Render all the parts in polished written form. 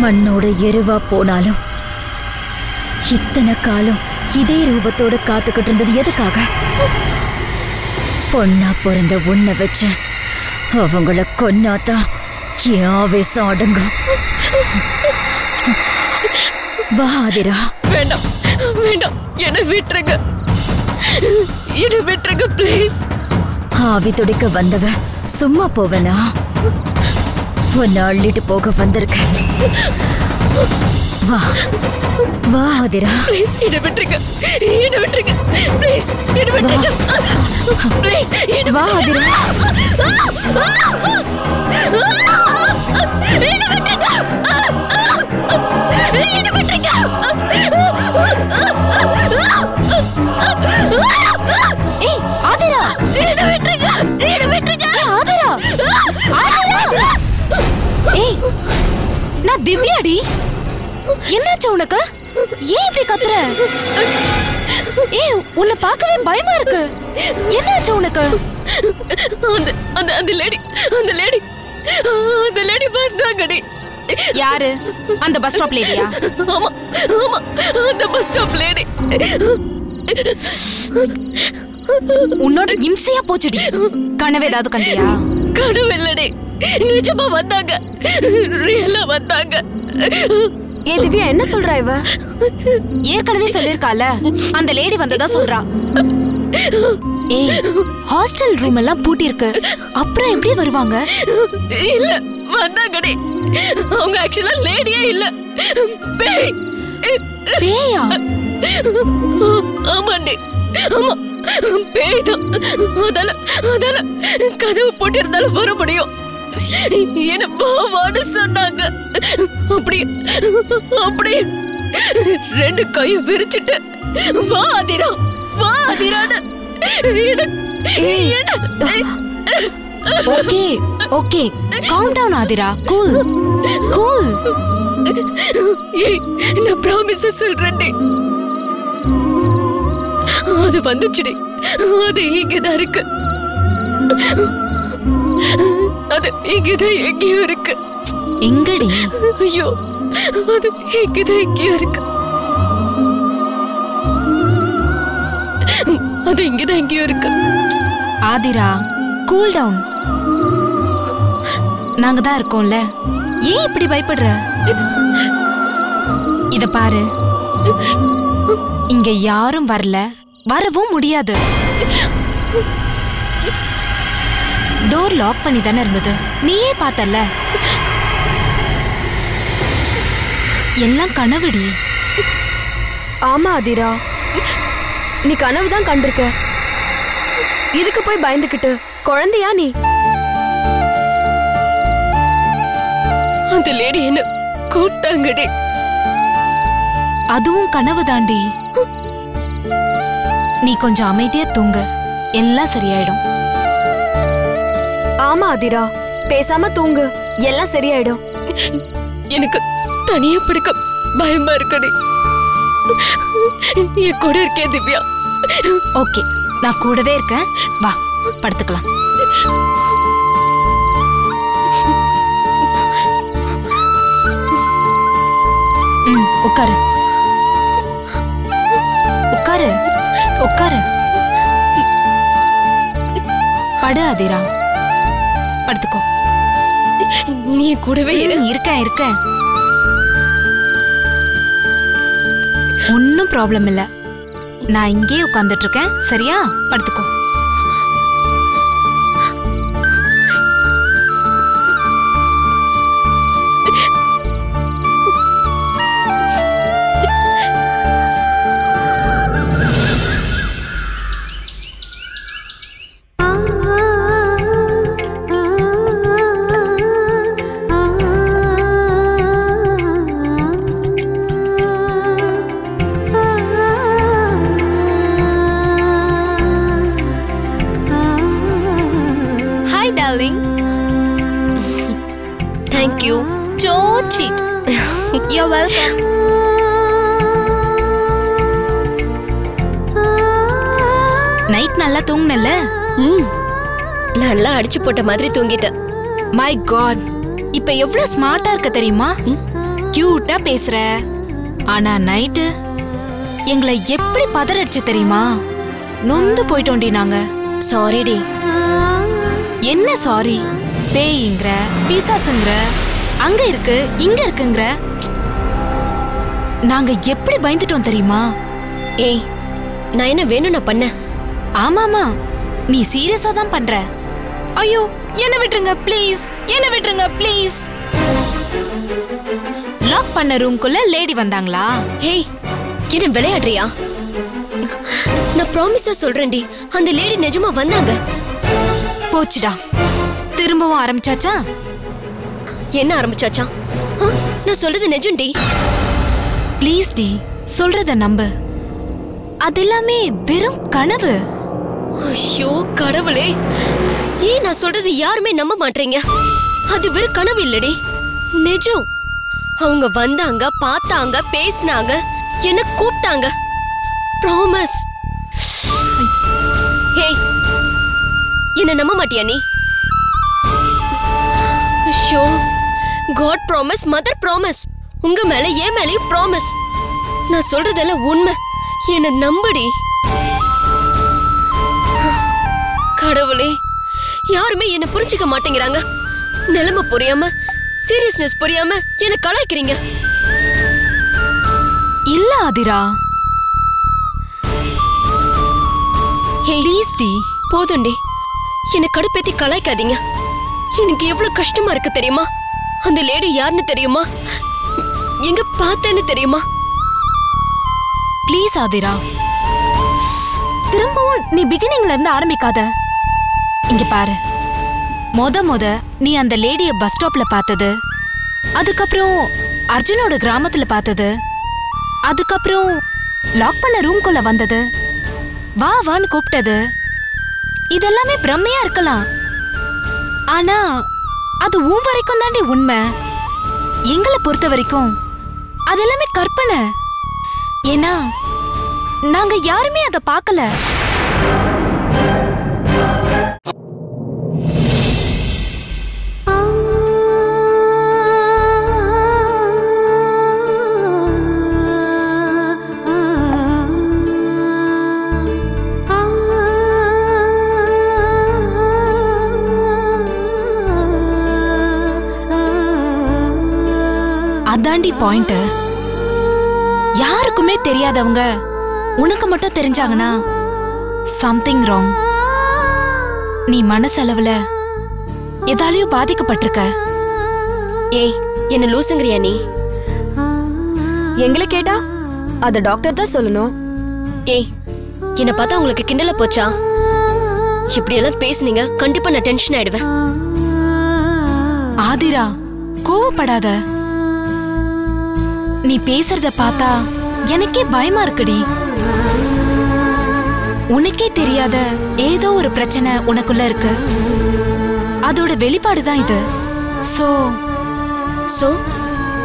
மண்ணோட எருவா போனாலும் இத்தனை காலம் இதே ரூபத்தோட காத்துக்கிட்டு இருந்தது எதுக்காக? பொண்ணா பிறந்த உன்னை வச்சு அவங்கள கொன்னாதான் என் ஆவேசம் அடங்கும். வா ஆதிரா. வேண்டாம் வேண்டாம், என்ன விட்டுருங்க, என்ன விட்டுருங்க ப்ளீஸ். ஆவி துடிக்க வந்தவ சும்மா போவனா? உன்னை அள்ளிட்டு போக வந்திருக்க. வா வா ஆதிரா. ப்ளீஸ் என்ன விட்டுருங்க, என்ன விட்டுருங்க ப்ளீஸ், என்ன விட்டுருங்க ப்ளீஸ். வா ஆதிரா. என்ன விட்டுருங்க, என்ன விட்டுருங்க. ஏய் ஆதிரா, என்ன விட்டுருங்க, என்ன விட்டுருங்க. ஆதிரா ஆதிரா. ஏய் நான் திவ்யாடி. என்னாச்சு உனக்கு? ஏன் இப்படி கத்துற? ஏய் உன்னை பார்க்கவே பயமா இருக்கு. என்னாச்சு உனக்கு? அந்த அந்த அந்த லேடி, அந்த லேடி, அந்த லேடி வந்தாங்கடி. யாரு? அந்த பஸ் ஸ்டாப் லேடியா? ஆமா ஆமா, அந்த பஸ் ஸ்டாப் லேடி. உன்னோட இம்சையா போச்சுடி. கனவு ஏதாவது கண்டியா? கனவு இல்லடி, நிஜமா வந்தாங்க, ரியலா வந்தாங்க. ஏ திவ்யா, என்ன சொல்றா இவ? ஏற்கனவே சொல்லிருக்கால, அந்த லேடி வந்ததா சொல்றா. ஏய், ஹாஸ்டல் ரூம் எல்லாம் பூட்டி இருக்கு, அப்புறம் எப்படி வருவாங்க? இல்ல வந்தாங்கடி. அவங்க ஆக்சுவலா லேடியே இல்ல, பேய். பேயா? ஆமாண்டி, ஆமா பேய் தான். அதால கதவு போட்டு இருந்தாலும் வர முடியும். என்ன பாவான்னு சொன்னாங்க. அப்படியே ரெண்டு கையை விரிச்சிட்டு வா ஆதிரா, வா ஆதிரான்னு. Okay okay, calm down Aathira, cool cool. ஏய், நான் ப்ராமிஸ் சொல்றேன்டி, அது வந்துச்சுடி. அது இங்கதான் இருக்கு, அது இங்கதான் எங்கேயோ இருக்கு. எங்கடி? ஐயோ, அது இங்கதான் எங்கேயோ இருக்கு, அது இங்கதான் எங்கேயோ இருக்கு. Athira, cool down. நாங்க தான் இருக்கோம்ல, ஏன் இப்படி பயப்படுற? இத பாரு, இங்க யாரும் வரல, வரவும் முடியாது. டோர் லாக் பண்ணி தானே இருந்தது, நீயே பார்த்தல. எல்லாம் கனவுடி. ஆமா ஆதிரா, நீ கனவு தான் கண்டிருக்க. இதுக்கு போய் பயந்துக்கிட்டு குழந்தையா நீ? அந்த லேடி என்ன கூட்டாங்கடி. அதுவும் கனவு தாண்டி. நீ கொஞ்சம் அமைதியா தூங்க, எல்லாம் சரியாயிடும். ஆமா ஆதிரா, பேசாம தூங்கு, எல்லாம் சரியாயிடும். எனக்கு தனியா படுக்க பயமா இருக்கடி. என் கூட இருக்கே திவ்யா. ஓகே, நான் கூடவே இருக்கேன், வா படுத்துக்கலாம். உட்காரு உட்காரு உட்காரு. படு ஆதிரா, படுத்துக்கோ. நீ கூடவே இருக்கேன். ஒன்னும் ப்ராப்ளம் இல்ல, நான் இங்கே உட்கார்ந்துட்டு இருக்கேன், சரியா? படுத்துக்கோ. Thank you. So sweet. You're welcome. Night நல்லா தூங்குனல? நல்லா அடிச்சு போட்ட மாதிரி தூங்கிட்டேன். மை காட், இப்ப எவ்வளவு ஸ்மார்ட்டா இருக்க தெரியுமா? கியூட்டா பேசுற. ஆனா நைட்டு எங்களை எப்படி பதறடிச்சு தெரியுமா? நொந்து போயிட்டோண்டி நாங்க. சாரிடி. என்ன சாரி? பேய்ங்கிற, பிசாசுங்கிற, அங்க இருக்கு இங்க இருக்குங்கிற. நாங்க எப்படி பயந்துட்டோம் தெரியுமா? ஏய், நான் என்ன வேணும் நான் பண்ண? ஆமாமா, நீ சீரியஸா தான் பண்ற. ஐயோ, என்ன விட்டுருங்க ப்ளீஸ், என்ன விட்டுருங்க ப்ளீஸ். லாக் பண்ண ரூம்குள்ள லேடி வந்தாங்களா? ஹேய், என்ன விளையாடுறியா? நான் ப்ராமிஸா சொல்றேன்டி, அந்த லேடி நிஜமா வந்தாங்க. போச்சுடா, திரும்பவும் ஆரம்பிச்சாச்சா? என்ன ஆரம்பிச்சாச்சா? நான் சொல்றது நிஜம்டி. ப்ளீஸ் டி, சொல்றத நம்பு. அது எல்லாமே வெறும் கனவு. ஐயோ கடவுளே, ஏன் நான் சொல்றது யாருமே நம்ப மாட்டீங்க? அது வெறும் கனவு இல்லடி, நிஜம். அவங்க வந்தாங்க, பார்த்தாங்க, பேசினாங்க, என்ன கூப்பிட்டாங்க. ப்ராமிஸ். ஹேய், என்ன நம்ப மாட்டியா நீ? ஐயோ, காட் ப்ராமிஸ், மதர் ப்ராமிஸ், உங்க மேல என் மேலயும் ப்ராமிஸ். நான் சொல்றதெல்லாம் உண்மை, என்ன நம்புடி. கடவுளே, யாருமே என்ன புரிஞ்சுக்க மாட்டேங்கிறாங்க. நிலைமை புரியாம, சீரியஸ்னஸ் புரியாம என்ன கலாய்க்கிறீங்க. இல்ல ஆதிரா, ப்ளீஸ் டி, போதும்டி, என்ன கடுப்பேத்தி கலாய்க்காதீங்க. எனக்கு எவ்வளவு கஷ்டமா இருக்கு தெரியுமா? அந்த லேடி யாருன்னு தெரியுமா? எங்க பார்த்தேன்னு தெரியுமா? ப்ளீஸ் ஆதிரா, திரும்பவும் நீ பிகினிங்ல இருந்து ஆரம்பிக்காத. இங்க பாரு, மொத நீ அந்த லேடிய பஸ் ஸ்டாப்ல பார்த்தது, அதுக்கப்புறம் அர்ஜுனோட கிராமத்துல பார்த்தது, அதுக்கப்புறம் லாக் பண்ண ரூம்குள்ள வந்தது, வா வான்னு கூப்பிட்டது, இதெல்லாமே பிரம்மையா இருக்கலாம். ஆனா அது உன் வரைக்கும் தாண்டி உண்மை. எங்களை பொறுத்த வரைக்கும் அதெல்லாமே கற்பனை. ஏன்னா நாங்க யாருமே அதை பார்க்கல. அதாண்டி பாயிண்ட். யாருக்குமே தெரியாதவங்க உனக்கு மட்டும் தெரிஞ்சாங்கன்னா சம்திங் ராங். நீ மனசளவுல எதாலையும் பாதிக்கப்பட்டிருக்க. ஏய், என்ன லூசுங்கறியா நீ? எங்களை கேட்டா அத டாக்டர் தான் சொல்லணும். ஏய், என்ன பார்த்தா உங்களுக்கு கிண்டல போச்சா? இப்படி எல்லாம் பேசுனீங்க, கண்டிப்பா நான் டென்ஷன் ஆயிடுவேன். ஆதிரா, கோவப்படாத. நீ பேசுறத பார்த்தா எனக்கே பயமா இருக்குடி. உனக்கே தெரியாத ஏதோ ஒரு பிரச்சனை உனக்குள்ள இருக்கு. அதோட வெளிப்பாடுதான் இது. சோ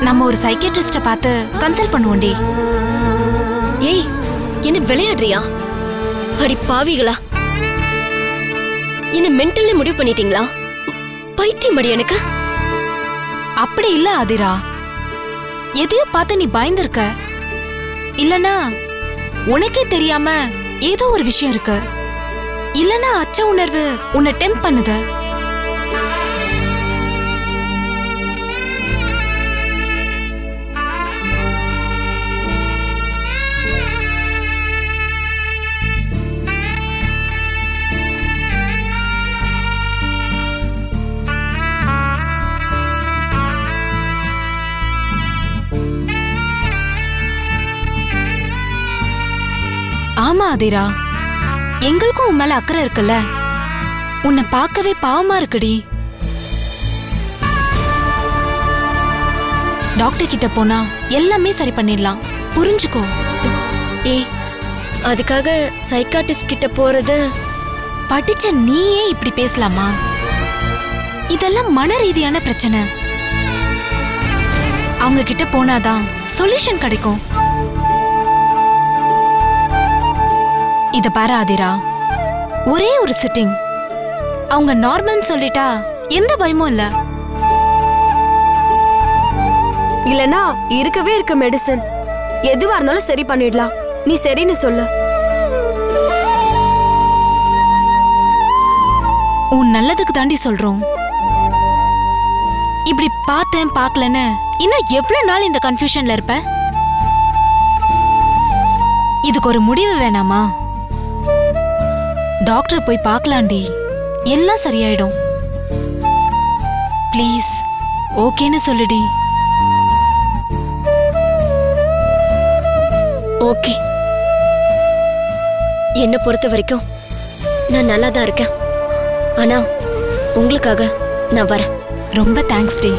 நம்ம ஒரு சைக்கியாட்ரிஸ்ட பார்த்து கன்சல்ட் பண்ணுவோண்டி. ஏய், என்ன விளையாடுறியா? அடி பாவிகளா, என்ன மென்டல்ல முடிவு பண்ணிட்டீங்களா? பைத்தியம் படி எனக்கு. அப்படி இல்ல ஆதிரா, எதையோ பார்த்து நீ பயந்திருக்க. இல்லனா உனக்கே தெரியாம ஏதோ ஒரு விஷயம் இருக்கு. இல்லனா அச்ச உணர்வு உன்னை டெம்ப் பண்ணுது. ஆமா ஆதிரா, எங்களுக்கும் உன் மேல அக்கறை இருக்குல்ல. உன்னை பார்க்கவே பாவமா இருக்குடி. டாக்டர் கிட்ட போனா எல்லாமே சரி பண்ணிடலாம், புரிஞ்சுக்கோ. ஏய், அதுக்காக சைக்காட்டிஸ்ட் கிட்ட போறது? படிச்ச நீயே இப்படி பேசலாமா? இதெல்லாம் மன ரீதியான பிரச்சனை. அவங்க கிட்ட போனாதான் சொல்யூஷன் கிடைக்கும். இத பாரு ஆதிரா, ஒரே ஒரு சிட்டிங், அவங்க நார்மல்னு சொல்லிட்டா எந்த பயமும் இல்ல. இல்லனா இருக்கவே இருக்க மெடிசன் எதுவா இருந்தாலும் சரி பண்ணிடலாம். நீ சரின்னு சொல்லு. உன் நல்லதுக்கு தாண்டி சொல்றோம். இப்படி பார்த்தேன் பார்க்கலன்னு இன்னும் எவ்வளவு நாள் இந்த கன்ஃபியூஷன்ல இருப்ப? இதுக்கு ஒரு முடிவு வேணாமா? டாக்டர் போய் பார்க்கலாண்டி, எல்லாம் சரியாயிடும். ப்ளீஸ் ஓகேன்னு சொல்லுடி. ஓகே, என்னை பொறுத்த வரைக்கும் நான் நல்லா தான் இருக்கேன். ஆனா உங்களுக்காக நான் வரேன். ரொம்ப தேங்க்ஸ் டி.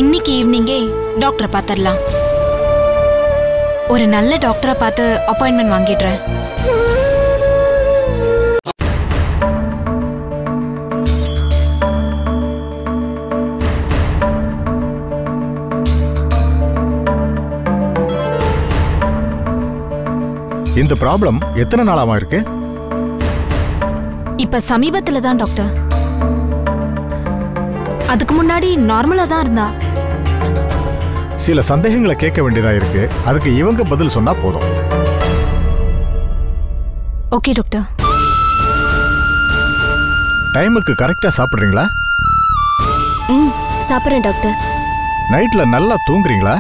இன்னைக்கு ஈவினிங்கே டாக்டரை பார்த்துடலாம். ஒரு நல்ல டாக்டரா பார்த்து அப்பாயின்மெண்ட் வாங்கிடுறேன். இந்த ப்ராப்ளம் எத்தனை நாளாமா இருக்கு? இப்ப சமீபத்துல தான் டாக்டர். அதுக்கு முன்னாடி நார்மலா தான் இருந்தா. சில சந்தேகங்களை கேட்க வேண்டியதா இருக்கு. அதுக்கு இவங்க பதில் சொன்னா போதும். Okay doctor. டைமுக்கு கரெக்டா சாப்பிடுறீங்களா? சாப்பிட்றேன் டாக்டர். நைட்ல நல்லா தூங்குறீங்களா?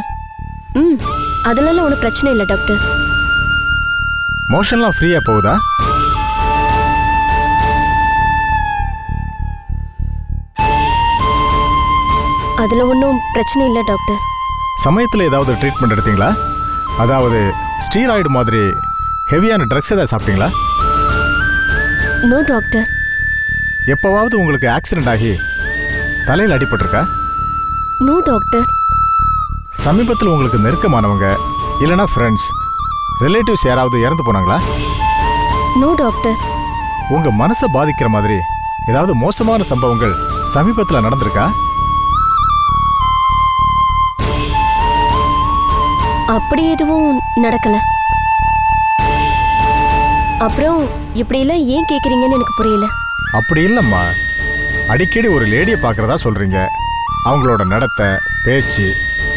அதெல்லாம் ஒன்றும் பிரச்சனை இல்லை டாக்டர். மோஷன்லாம் ஃப்ரீயா போகுதா? அதுல ஒன்றும் பிரச்சனை இல்லை டாக்டர். சமயத்தில் ஏதாவது ட்ரீட்மெண்ட் எடுத்தீங்களா? அதாவது ஸ்டீராய்டு மாதிரி ஹெவியான ட்ரக்ஸ் ஏதாவது சாப்பிட்டீங்களா? No doctor. எப்போவாவது உங்களுக்கு ஆக்சிடென்ட் ஆகி தலையில் அடிபட்டிருக்கா? No doctor. சமீபத்தில் உங்களுக்கு நெருக்கமானவங்க இல்லைனா ஃப்ரெண்ட்ஸ் ரிலேட்டிவ்ஸ் யாராவது இறந்து போனாங்களா? No doctor. உங்க மனசை பாதிக்கிற மாதிரி ஏதாவது மோசமான சம்பவங்கள் சமீபத்தில் நடந்திருக்கா? அப்படி எதுவும் நடக்கல. அப்புறம் இப்படியெல்லாம் ஏன் கேட்குறீங்கன்னு எனக்கு புரியல. அப்படி இல்லைம்மா, அடிக்கடி ஒரு லேடியை பார்க்குறதா சொல்றீங்க. அவங்களோட நடத்தை பேச்சு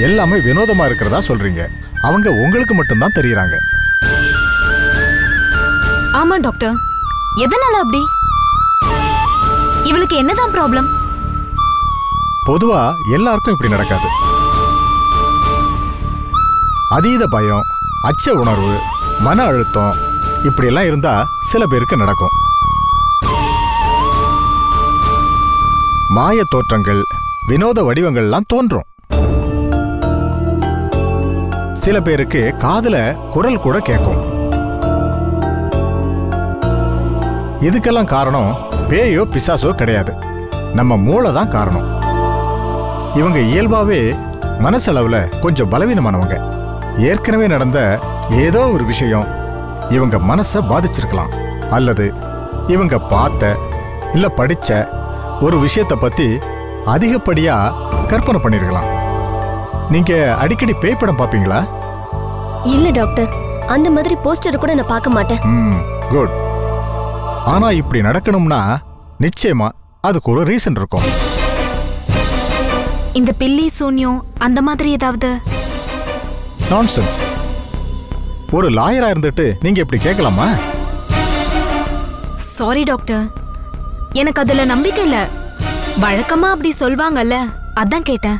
எல்லாமே வினோதமா இருக்கிறதா சொல்றீங்க. அவங்க உங்களுக்கு மட்டும்தான் தெரியுறாங்க. ஆமா டாக்டர். எதனால அப்படி? இவளுக்கு என்னதான் ப்ராப்ளம்? பொதுவா எல்லாருக்கும் இப்படி நடக்காது. அதீத பயம், அச்ச உணர்வு, மன அழுத்தம் இப்படியெல்லாம் இருந்தா சில பேருக்கு நடக்கும். மாய தோற்றங்கள், வினோத வடிவங்கள்லாம் தோன்றும். சில பேருக்கு காதுல குரல் கூட கேட்கும். இதுக்கெல்லாம் காரணம் பேயோ பிசாசோ கிடையாது, நம்ம மூளை தான் காரணம். இவங்க இயல்பாவே மனசளவுல கொஞ்சம் பலவீனமானவங்க. ஏற்கனவே நடந்த ஏதோ ஒரு விஷயம் இவங்க மனசை பாதிச்சிருக்கலாம். அல்லது இவங்க பார்த்த இல்ல படிச்ச ஒரு விஷயத்தை பத்தி அதிகப்படியா கற்பனை பண்ணிருக்கலாம். நீங்க அடிக்கடி பேய் படம் பார்ப்பீங்களா? இல்ல டாக்டர், அந்த மாதிரி போஸ்டர் கூட நான் பார்க்க மாட்டேன். குட். ஆனா இப்படி நடக்கணும்னா நிச்சயமா அதுக்கு ஒரு ரீசன் இருக்கும். இந்த பில்லி சூன்யம் அந்த மாதிரி ஏதாவது? நான்சென்ஸ். ஒரு லாயரா இருந்துட்டு நீங்க இப்படி கேட்கலாமா? சாரி டாக்டர், எனக்கு அதுல நம்பிக்கை இல்ல. வழக்கமா அப்படி சொல்வாங்கல்ல, அதான் கேட்டேன்.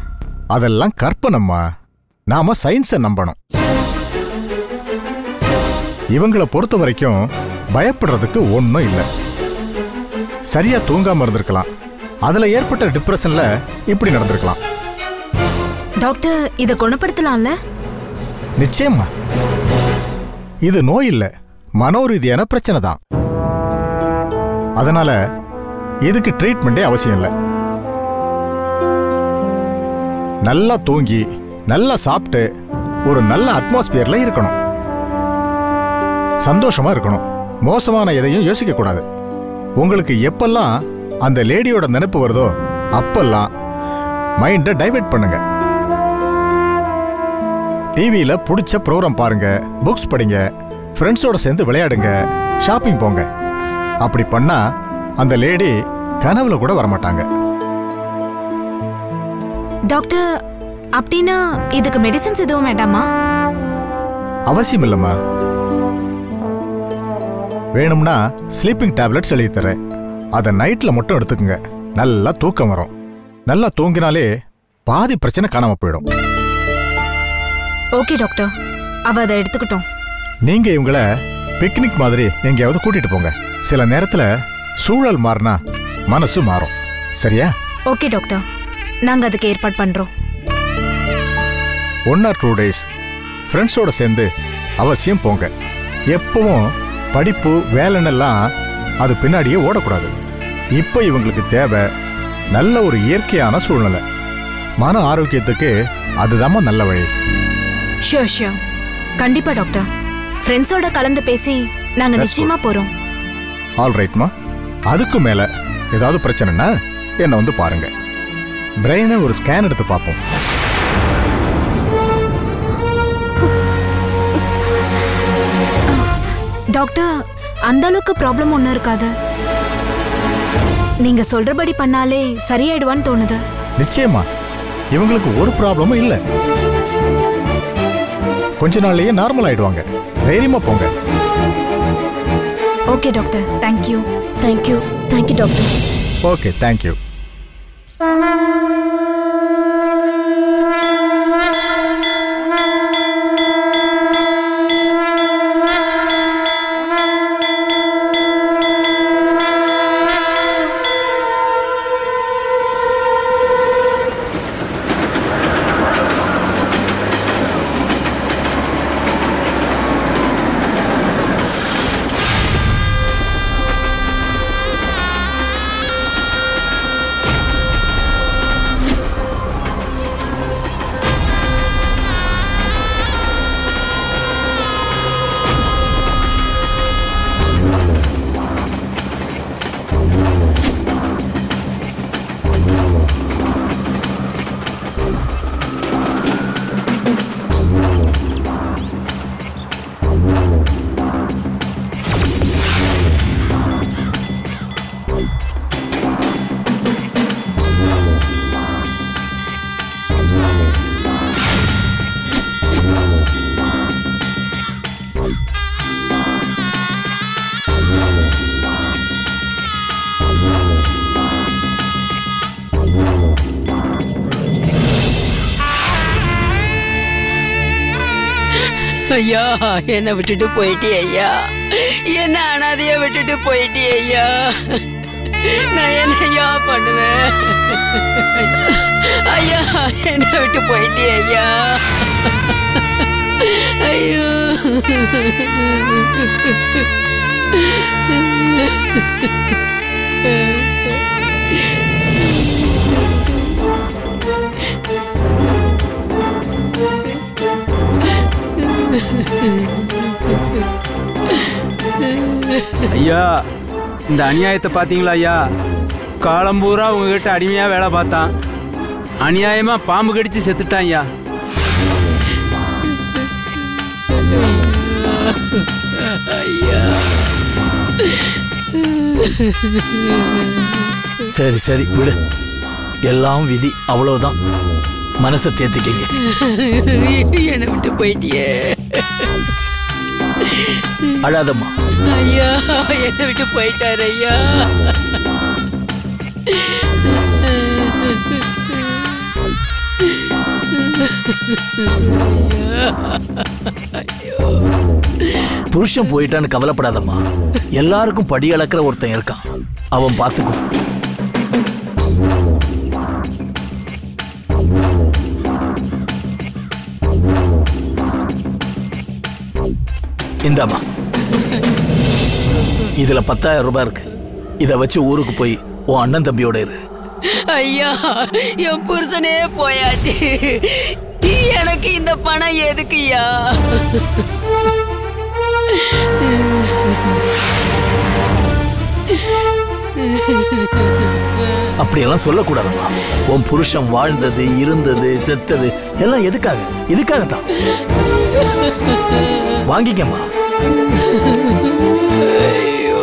அதெல்லாம் கற்பனம்மா. நாம சயின்ஸை நம்பணும். இவங்களை பொறுத்த வரைக்கும் பயப்படுறதுக்கு ஒன்றும் இல்லை. சரியா தூங்காம இருந்திருக்கலாம். அதுல ஏற்பட்ட டிப்ரெஷன்ல இப்படி நடந்திருக்கலாம். டாக்டர், இதை குணப்படுத்தலாம்ல? நிச்சயமா. இது நோய் இல்ல, மனோரீதியான பிரச்சனை தான். அதனால இதுக்கு ட்ரீட்மெண்டே அவசியம் இல்லை. நல்லா தூங்கி நல்லா சாப்பிட்டு ஒரு நல்ல அட்மாஸ்பியர்ல இருக்கணும். சந்தோஷமா இருக்கணும். மோசமான எதையும் யோசிக்க கூடாது. உங்களுக்கு எப்பெல்லாம் அந்த லேடியோட நினைப்பு வருதோ அப்பெல்லாம் மைண்டை டைவர்ட் பண்ணுங்க. டிவியில பிடிச்ச ப்ரோக்ராம் பாருங்க, புக்ஸ் படிங்க, ஃப்ரெண்ட்ஸோட சேர்ந்து விளையாடுங்க, ஷாப்பிங் போங்க. அப்படி பண்ணா அந்த லேடி கனவுல கூட வரமாட்டாங்க. டாக்டர் அப்படின்னா இதுக்கு மெடிசன்ஸ் எதுவும் வேண்டாமா? அவசியம் இல்லம்மா. வேணும்னா ஸ்லீப்பிங் டேப்லெட்ஸ் எழுதி தரேன். அதை நைட்ல மட்டும் எடுத்துக்கங்க. நல்லா தூக்கம் வரும். நல்லா தூங்கினாலே பாதி பிரச்சனை காணாம போயிடும். ஓகே டாக்டர், அவ அதை எடுத்துக்கிட்டோம். நீங்க இவங்களை பிக்னிக் மாதிரி எங்கேயாவது கூட்டிட்டு போங்க. சில நேரத்துல சூழல் மாறினா மனசு மாறும். சரியா? ஓகே டாக்டர், நாங்க அதுக்கு ஏற்பாடு பண்றோம். 1 or 2 days ஃப்ரெண்ட்ஸோட சேர்ந்து அவசியம் போங்க. எப்பவும் படிப்பு வேலைன்னெல்லாம் அது பின்னாடியே ஓடக்கூடாது. இப்போ இவங்களுக்கு தேவை நல்ல ஒரு இயற்கையான சூழ்நிலை. மன ஆரோக்கியத்துக்கு அதுதாம்மா நல்ல வழி. ஷியோர் ஷியோர், கண்டிப்பா டாக்டர். ஃப்ரெண்ட்ஸோட கலந்து பேசி நாங்க நிச்சயமா போறோம். ஆல் ரைட்மா. அதுக்கு மேல ஏதாவது பிரச்சனைனா என்ன வந்து பாருங்க. பிரெயினை ஒரு ஸ்கேன் எடுத்து பார்ப்போம். டாக்டர், அந்த அளவுக்கு ப்ராப்ளம் ஒன்றும் இருக்காது. நீங்க சொல்றபடி பண்ணாலே சரியாயிடுவான்னு தோணுது. நிச்சயமா இவங்களுக்கு ஒரு ப்ராப்ளமும் இல்லை. கொஞ்ச நாள்லயே நார்மல் ஆயிடுவாங்க. தைரியமா போங்க. Okay doctor, thank you. Thank you thank you doctor. Okay, thank you. ஐயா, என்னை விட்டுட்டு போயிட்டே ஐயா. என்ன அனாதையா விட்டுட்டு போயிட்டே ஐயா. நான் என்ன ஐயா பண்ணுவேன்? ஐயா, என்னை விட்டு போயிட்டே ஐயா. ஐயோ, ஐயா, இந்த அநியாயத்தை பார்த்தீங்களா ஐயா? காலம்பூரா உங்ககிட்ட அடிமையா வேலை பார்த்தான். அநியாயமா பாம்பு கடிச்சு செத்துட்டான் ஐயா. சரி சரி விடு, எல்லாம் விதி, அவ்வளவுதான். மனசை தேத்திக்கங்க. என்னை விட்டு போயிட்டியே. அழாதம்மா. ஐயா, என்னை விட்டு போயிட்டாரு ஐயா. புருஷன் போயிட்டான்னு கவலைப்படாதம்மா. எல்லாருக்கும் படி அளக்கிற ஒருத்தன் இருக்கான், அவன் பார்த்துக்கும். இந்தாமா, இதுல 10,000 ரூபாய் இருக்கு. இத வச்சு ஊருக்கு போய் உன் அண்ணன் தம்பியோட இரு. ஐயா, என் புருஷனே போயாச்சு. எனக்கு இந்த பணம் எதுக்குயா? அப்படியெல்லாம் சொல்லக்கூடாதுமா. உன் புருஷன் வாழ்ந்தது, இருந்தது, செத்தது எல்லாம் எதுக்காக? இதுக்காகத்தான். வாங்கிக்கம்மா. ஐயோ.